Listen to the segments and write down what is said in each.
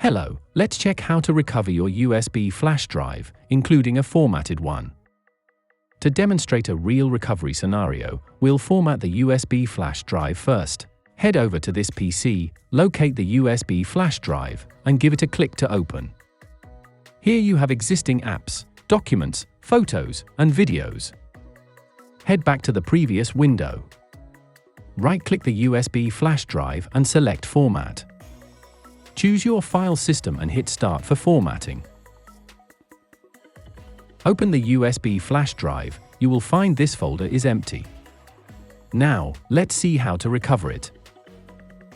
Hello, let's check how to recover your USB flash drive, including a formatted one. To demonstrate a real recovery scenario, we'll format the USB flash drive first. Head over to this PC, locate the USB flash drive, and give it a click to open. Here you have existing apps, documents, photos, and videos. Head back to the previous window. Right-click the USB flash drive and select Format. Choose your file system and hit Start for formatting. Open the USB flash drive. You will find this folder is empty. Now, let's see how to recover it.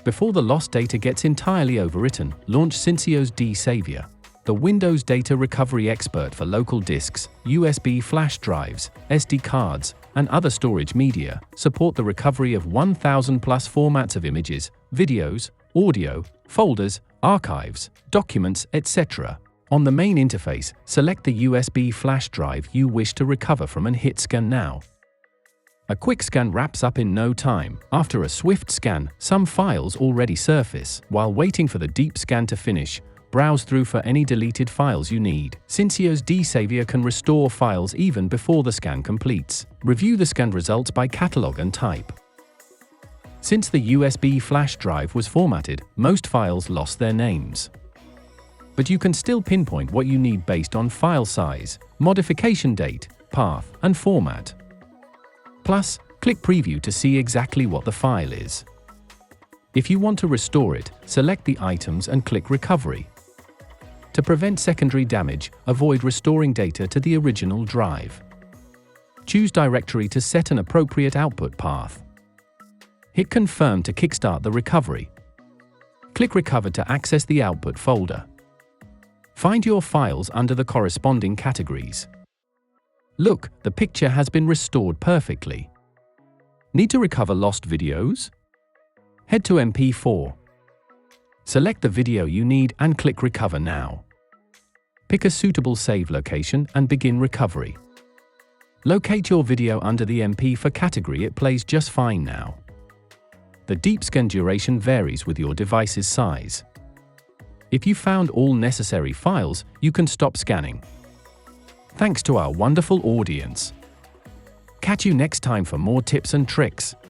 Before the lost data gets entirely overwritten, launch Syncios D-Savior, the Windows data recovery expert for local disks, USB flash drives, SD cards, and other storage media. Support the recovery of 1,000 plus formats of images, videos, audio, folders, archives, documents, etc. On the main interface, select the USB flash drive you wish to recover from and hit Scan Now. A quick scan wraps up in no time. After a swift scan, some files already surface. While waiting for the deep scan to finish, browse through for any deleted files you need. Syncios D-Savior can restore files even before the scan completes. Review the scanned results by catalog and type. Since the USB flash drive was formatted, most files lost their names. But you can still pinpoint what you need based on file size, modification date, path, and format. Plus, click Preview to see exactly what the file is. If you want to restore it, select the items and click Recovery. To prevent secondary damage, avoid restoring data to the original drive. Choose Directory to set an appropriate output path. Hit Confirm to kickstart the recovery. Click Recover to access the output folder. Find your files under the corresponding categories. Look, the picture has been restored perfectly. Need to recover lost videos? Head to MP4. Select the video you need and click Recover Now. Pick a suitable save location and begin recovery. Locate your video under the MP4 category. It plays just fine now. The deep scan duration varies with your device's size. If you found all necessary files, you can stop scanning. Thanks to our wonderful audience. Catch you next time for more tips and tricks.